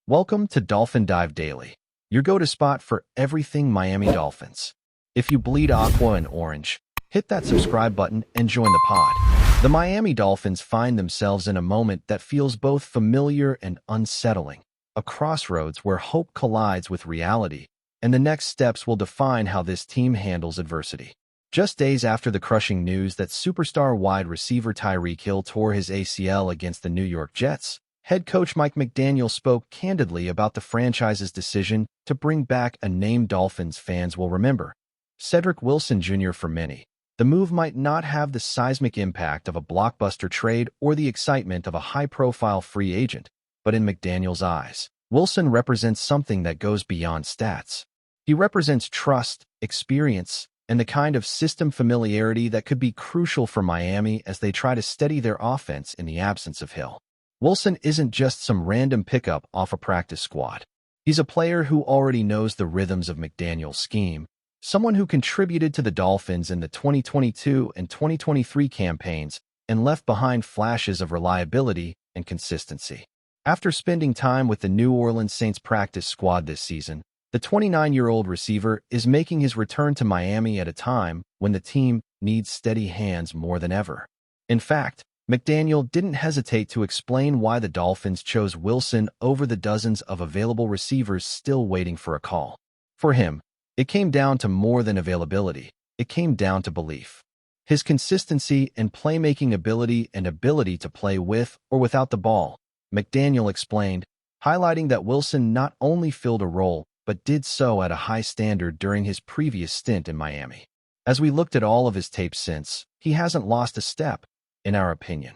Welcome to Dolphin Dive Daily, your go-to spot for everything Miami Dolphins. If you bleed aqua and orange, hit that subscribe button and join the pod. The Miami Dolphins find themselves in a moment that feels both familiar and unsettling, a crossroads where hope collides with reality, and the next steps will define how this team handles adversity. Just days after the crushing news that superstar wide receiver Tyreek Hill tore his ACL against the New York Jets, head coach Mike McDaniel spoke candidly about the franchise's decision to bring back a name Dolphins fans will remember, Cedric Wilson Jr. For many, the move might not have the seismic impact of a blockbuster trade or the excitement of a high-profile free agent, but in McDaniel's eyes, Wilson represents something that goes beyond stats. He represents trust, experience, and the kind of system familiarity that could be crucial for Miami as they try to steady their offense in the absence of Hill. Wilson isn't just some random pickup off a practice squad. He's a player who already knows the rhythms of McDaniel's scheme, someone who contributed to the Dolphins in the 2022 and 2023 campaigns and left behind flashes of reliability and consistency. After spending time with the New Orleans Saints practice squad this season, the 29-year-old receiver is making his return to Miami at a time when the team needs steady hands more than ever. In fact, McDaniel didn't hesitate to explain why the Dolphins chose Wilson over the dozens of available receivers still waiting for a call. For him, it came down to more than availability. It came down to belief. His consistency and playmaking ability and ability to play with or without the ball, McDaniel explained, highlighting that Wilson not only filled a role, but did so at a high standard during his previous stint in Miami. As we looked at all of his tapes since, he hasn't lost a step, in our opinion.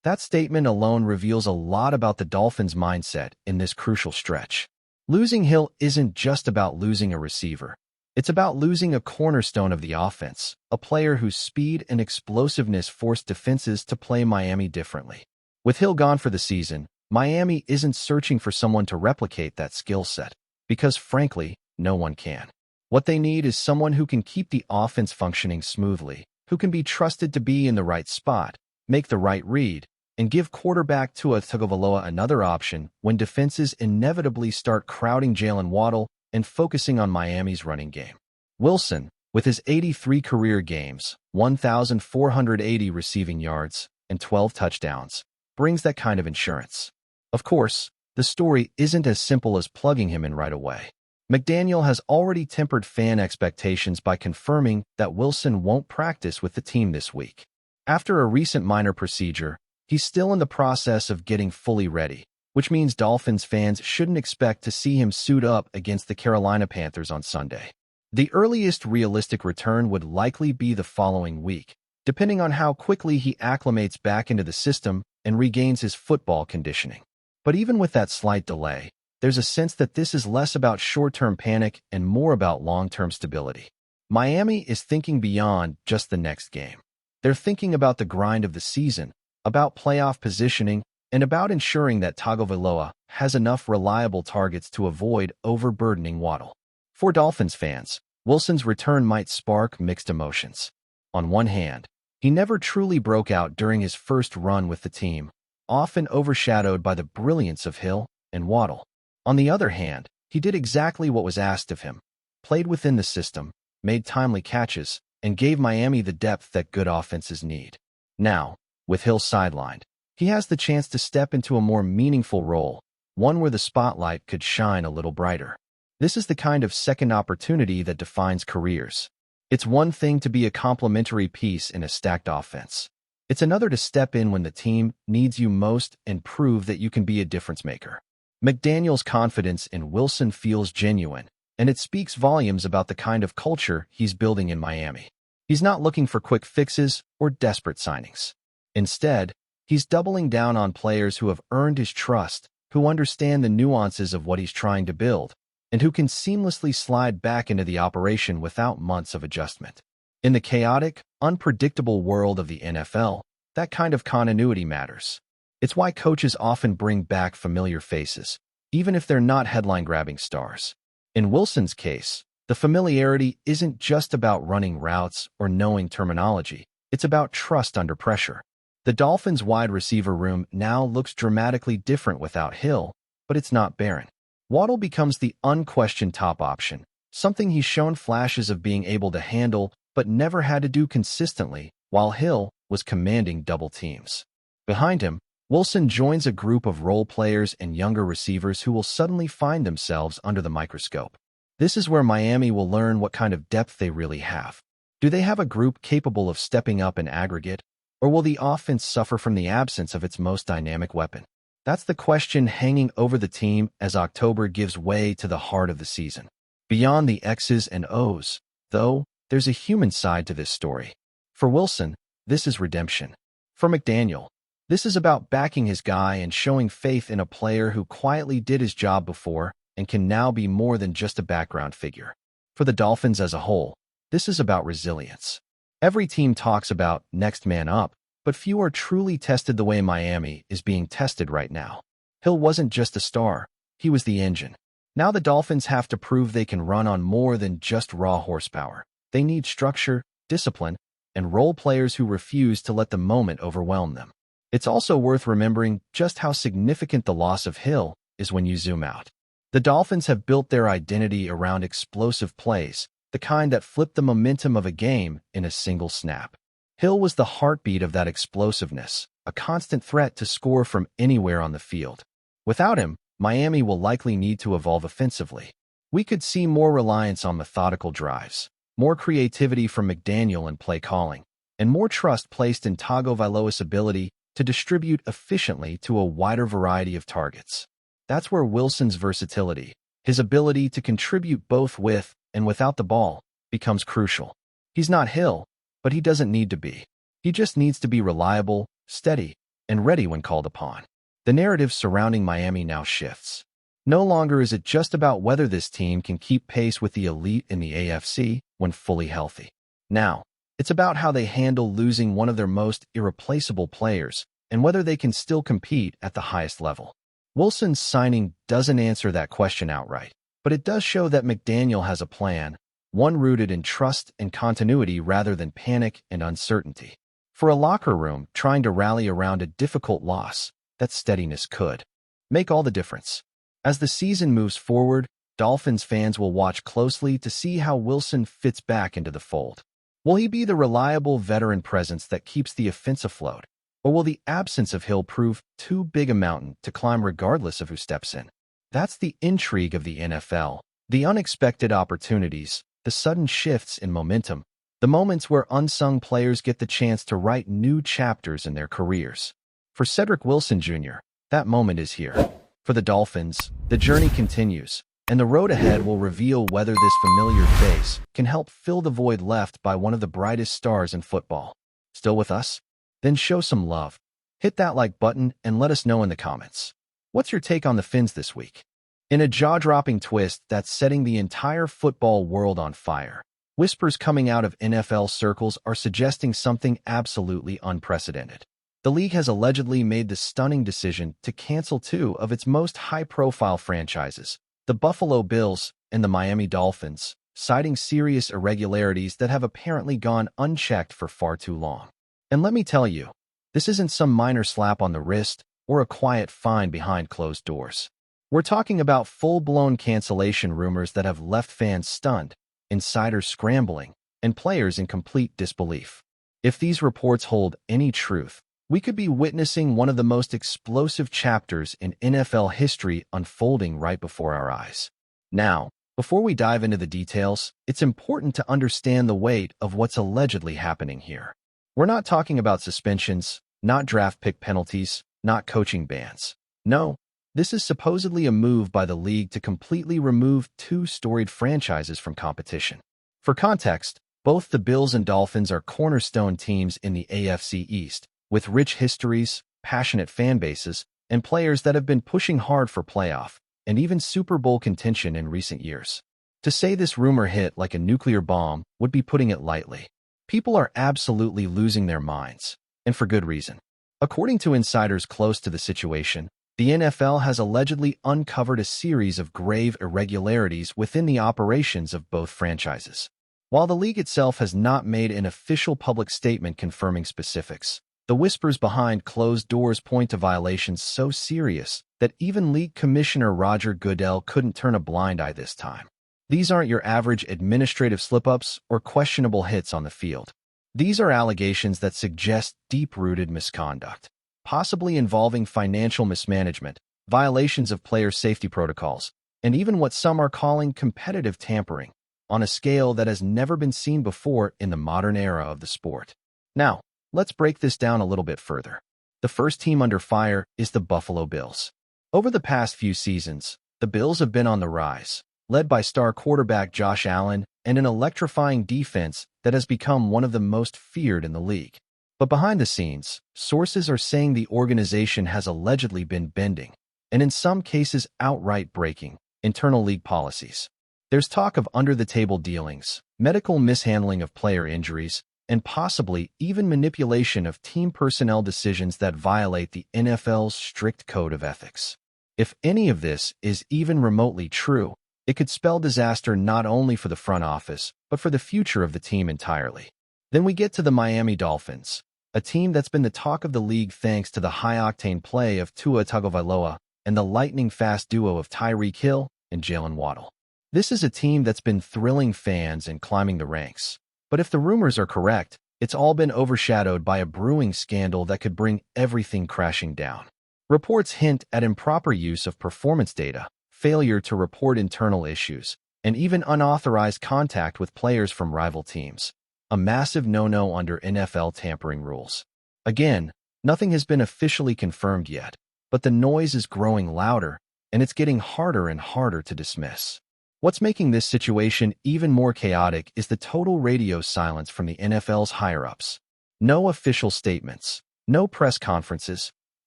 That statement alone reveals a lot about the Dolphins' mindset in this crucial stretch. Losing Hill isn't just about losing a receiver. It's about losing a cornerstone of the offense, a player whose speed and explosiveness forced defenses to play Miami differently. With Hill gone for the season, Miami isn't searching for someone to replicate that skill set, because frankly, no one can. What they need is someone who can keep the offense functioning smoothly, who can be trusted to be in the right spot, make the right read, and give quarterback Tua Tagovailoa another option when defenses inevitably start crowding Jalen Waddle and focusing on Miami's running game. Wilson, with his 83 career games, 1,480 receiving yards, and 12 touchdowns, brings that kind of insurance. Of course, the story isn't as simple as plugging him in right away. McDaniel has already tempered fan expectations by confirming that Wilson won't practice with the team this week. After a recent minor procedure, he's still in the process of getting fully ready, which means Dolphins fans shouldn't expect to see him suit up against the Carolina Panthers on Sunday. The earliest realistic return would likely be the following week, depending on how quickly he acclimates back into the system and regains his football conditioning. But even with that slight delay, there's a sense that this is less about short-term panic and more about long-term stability. Miami is thinking beyond just the next game. They're thinking about the grind of the season, about playoff positioning, and about ensuring that Tagovailoa has enough reliable targets to avoid overburdening Waddle. For Dolphins fans, Wilson's return might spark mixed emotions. On one hand, he never truly broke out during his first run with the team, often overshadowed by the brilliance of Hill and Waddle. On the other hand, he did exactly what was asked of him, played within the system, made timely catches, and gave Miami the depth that good offenses need. Now, with Hill sidelined, he has the chance to step into a more meaningful role, one where the spotlight could shine a little brighter. This is the kind of second opportunity that defines careers. It's one thing to be a complementary piece in a stacked offense. It's another to step in when the team needs you most and prove that you can be a difference maker. McDaniel's confidence in Wilson feels genuine, and it speaks volumes about the kind of culture he's building in Miami. He's not looking for quick fixes or desperate signings. Instead, he's doubling down on players who have earned his trust, who understand the nuances of what he's trying to build, and who can seamlessly slide back into the operation without months of adjustment. In the chaotic, unpredictable world of the NFL, that kind of continuity matters. It's why coaches often bring back familiar faces, even if they're not headline-grabbing stars. In Wilson's case, the familiarity isn't just about running routes or knowing terminology. It's about trust under pressure. The Dolphins' wide receiver room now looks dramatically different without Hill, but it's not barren. Waddle becomes the unquestioned top option, something he's shown flashes of being able to handle but never had to do consistently, while Hill was commanding double teams. Behind him, Wilson joins a group of role players and younger receivers who will suddenly find themselves under the microscope. This is where Miami will learn what kind of depth they really have. Do they have a group capable of stepping up in aggregate, or will the offense suffer from the absence of its most dynamic weapon? That's the question hanging over the team as October gives way to the heart of the season. Beyond the X's and O's, though, there's a human side to this story. For Wilson, this is redemption. For McDaniel, this is about backing his guy and showing faith in a player who quietly did his job before and can now be more than just a background figure. For the Dolphins as a whole, this is about resilience. Every team talks about next man up, but few are truly tested the way Miami is being tested right now. Hill wasn't just a star, he was the engine. Now the Dolphins have to prove they can run on more than just raw horsepower. They need structure, discipline, and role players who refuse to let the moment overwhelm them. It's also worth remembering just how significant the loss of Hill is when you zoom out. The Dolphins have built their identity around explosive plays, the kind that flip the momentum of a game in a single snap. Hill was the heartbeat of that explosiveness, a constant threat to score from anywhere on the field. Without him, Miami will likely need to evolve offensively. We could see more reliance on methodical drives, more creativity from McDaniel in play calling, and more trust placed in Tagovailoa's ability to distribute efficiently to a wider variety of targets. That's where Wilson's versatility, his ability to contribute both with and without the ball, becomes crucial. He's not Hill, but he doesn't need to be. He just needs to be reliable, steady, and ready when called upon. The narrative surrounding Miami now shifts. No longer is it just about whether this team can keep pace with the elite in the AFC when fully healthy. Now, it's about how they handle losing one of their most irreplaceable players and whether they can still compete at the highest level. Wilson's signing doesn't answer that question outright, but it does show that McDaniel has a plan, one rooted in trust and continuity rather than panic and uncertainty. For a locker room trying to rally around a difficult loss, that steadiness could make all the difference. As the season moves forward, Dolphins fans will watch closely to see how Wilson fits back into the fold. Will he be the reliable veteran presence that keeps the offense afloat, or will the absence of Hill prove too big a mountain to climb regardless of who steps in? That's the intrigue of the NFL, the unexpected opportunities, the sudden shifts in momentum, the moments where unsung players get the chance to write new chapters in their careers. For Cedric Wilson Jr., that moment is here. For the Dolphins, the journey continues, and the road ahead will reveal whether this familiar face can help fill the void left by one of the brightest stars in football. Still with us? Then show some love. Hit that like button and let us know in the comments. What's your take on the Fins this week? In a jaw-dropping twist that's setting the entire football world on fire, whispers coming out of NFL circles are suggesting something absolutely unprecedented. The league has allegedly made the stunning decision to cancel two of its most high-profile franchises, the Buffalo Bills and the Miami Dolphins, citing serious irregularities that have apparently gone unchecked for far too long. And let me tell you, this isn't some minor slap on the wrist or a quiet fine behind closed doors. We're talking about full-blown cancellation rumors that have left fans stunned, insiders scrambling, and players in complete disbelief. If these reports hold any truth, we could be witnessing one of the most explosive chapters in NFL history unfolding right before our eyes. Now, before we dive into the details, it's important to understand the weight of what's allegedly happening here. We're not talking about suspensions, not draft pick penalties, not coaching bans. No, this is supposedly a move by the league to completely remove two storied franchises from competition. For context, both the Bills and Dolphins are cornerstone teams in the AFC East, with rich histories, passionate fan bases, and players that have been pushing hard for playoff and even Super Bowl contention in recent years. To say this rumor hit like a nuclear bomb would be putting it lightly. People are absolutely losing their minds, and for good reason. According to insiders close to the situation, the NFL has allegedly uncovered a series of grave irregularities within the operations of both franchises. While the league itself has not made an official public statement confirming specifics, The whispers behind closed doors point to violations so serious that even League Commissioner Roger Goodell couldn't turn a blind eye this time. These aren't your average administrative slip-ups or questionable hits on the field. These are allegations that suggest deep-rooted misconduct, possibly involving financial mismanagement, violations of player safety protocols, and even what some are calling competitive tampering, on a scale that has never been seen before in the modern era of the sport. Now, let's break this down a little bit further. The first team under fire is the Buffalo Bills. Over the past few seasons, the Bills have been on the rise, led by star quarterback Josh Allen and an electrifying defense that has become one of the most feared in the league. But behind the scenes, sources are saying the organization has allegedly been bending, and in some cases outright breaking, internal league policies. There's talk of under-the-table dealings, medical mishandling of player injuries, and possibly even manipulation of team personnel decisions that violate the NFL's strict code of ethics. If any of this is even remotely true, it could spell disaster not only for the front office, but for the future of the team entirely. Then we get to the Miami Dolphins, a team that's been the talk of the league thanks to the high-octane play of Tua Tagovailoa and the lightning-fast duo of Tyreek Hill and Jalen Waddle. This is a team that's been thrilling fans and climbing the ranks. But if the rumors are correct, it's all been overshadowed by a brewing scandal that could bring everything crashing down. Reports hint at improper use of performance data, failure to report internal issues, and even unauthorized contact with players from rival teams. A massive no-no under NFL tampering rules. Again, nothing has been officially confirmed yet, but the noise is growing louder, and it's getting harder and harder to dismiss. What's making this situation even more chaotic is the total radio silence from the NFL's higher-ups. No official statements, no press conferences,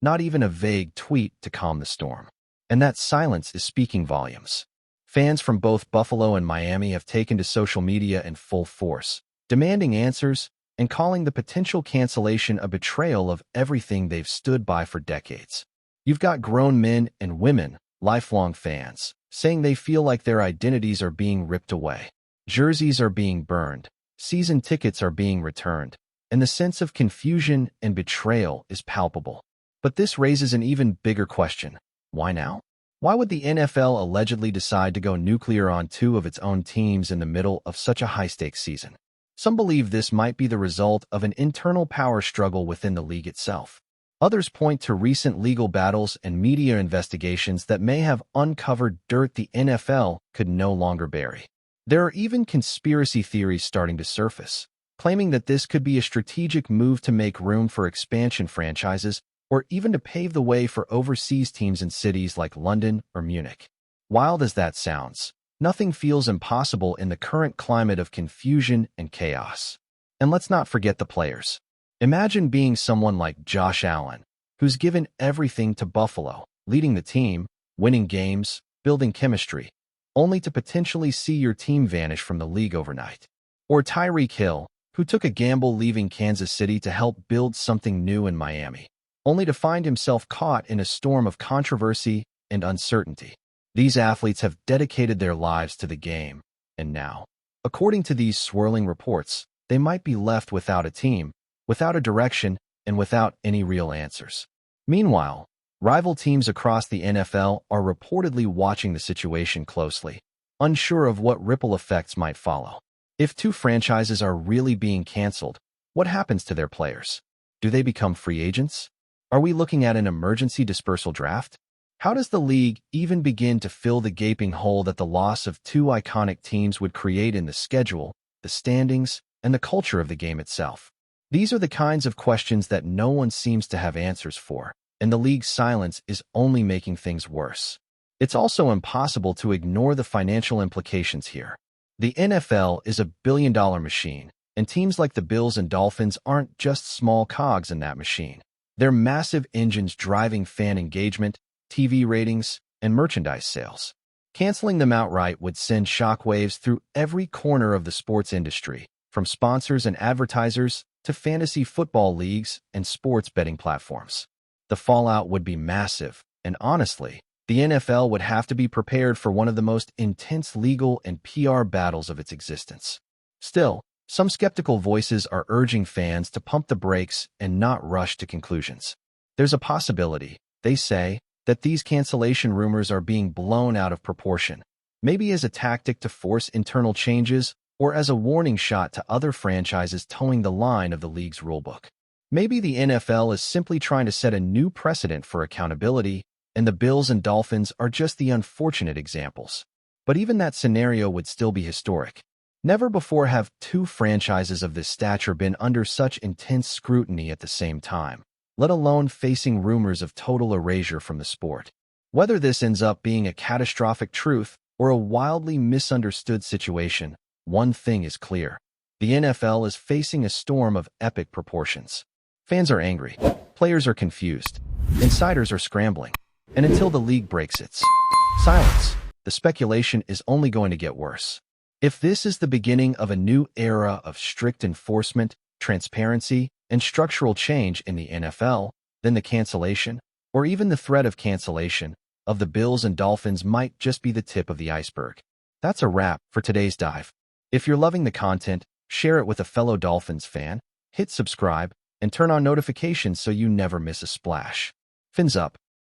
not even a vague tweet to calm the storm. And that silence is speaking volumes. Fans from both Buffalo and Miami have taken to social media in full force, demanding answers and calling the potential cancellation a betrayal of everything they've stood by for decades. You've got grown men and women, lifelong fans, saying they feel like their identities are being ripped away. Jerseys are being burned, season tickets are being returned, and the sense of confusion and betrayal is palpable. But this raises an even bigger question. Why now? Why would the NFL allegedly decide to go nuclear on two of its own teams in the middle of such a high-stakes season? Some believe this might be the result of an internal power struggle within the league itself. Others point to recent legal battles and media investigations that may have uncovered dirt the NFL could no longer bury. There are even conspiracy theories starting to surface, claiming that this could be a strategic move to make room for expansion franchises or even to pave the way for overseas teams in cities like London or Munich. Wild as that sounds, nothing feels impossible in the current climate of confusion and chaos. And let's not forget the players. Imagine being someone like Josh Allen, who's given everything to Buffalo, leading the team, winning games, building chemistry, only to potentially see your team vanish from the league overnight. Or Tyreek Hill, who took a gamble leaving Kansas City to help build something new in Miami, only to find himself caught in a storm of controversy and uncertainty. These athletes have dedicated their lives to the game, and now, according to these swirling reports, they might be left without a team, without a direction, and without any real answers. Meanwhile, rival teams across the NFL are reportedly watching the situation closely, unsure of what ripple effects might follow. If two franchises are really being canceled, what happens to their players? Do they become free agents? Are we looking at an emergency dispersal draft? How does the league even begin to fill the gaping hole that the loss of two iconic teams would create in the schedule, the standings, and the culture of the game itself? These are the kinds of questions that no one seems to have answers for, and the league's silence is only making things worse. It's also impossible to ignore the financial implications here. The NFL is a billion-dollar machine, and teams like the Bills and Dolphins aren't just small cogs in that machine. They're massive engines driving fan engagement, TV ratings, and merchandise sales. Canceling them outright would send shockwaves through every corner of the sports industry, from sponsors and advertisers to fantasy football leagues and sports betting platforms. The fallout would be massive, and honestly, the NFL would have to be prepared for one of the most intense legal and PR battles of its existence. Still, Some skeptical voices are urging fans to pump the brakes and not rush to conclusions. There's a possibility, they say, that these cancellation rumors are being blown out of proportion, maybe as a tactic to force internal changes or as a warning shot to other franchises towing the line of the league's rulebook. Maybe the NFL is simply trying to set a new precedent for accountability, and the Bills and Dolphins are just the unfortunate examples. But even that scenario would still be historic. Never before have two franchises of this stature been under such intense scrutiny at the same time, let alone facing rumors of total erasure from the sport. Whether this ends up being a catastrophic truth or a wildly misunderstood situation, one thing is clear. The NFL is facing a storm of epic proportions. Fans are angry, players are confused, insiders are scrambling, and until the league breaks its silence, the speculation is only going to get worse. If this is the beginning of a new era of strict enforcement, transparency, and structural change in the NFL, then the cancellation, or even the threat of cancellation, of the Bills and Dolphins might just be the tip of the iceberg. That's a wrap for today's dive. If you're loving the content, share it with a fellow Dolphins fan, hit subscribe, and turn on notifications so you never miss a splash. Fins up.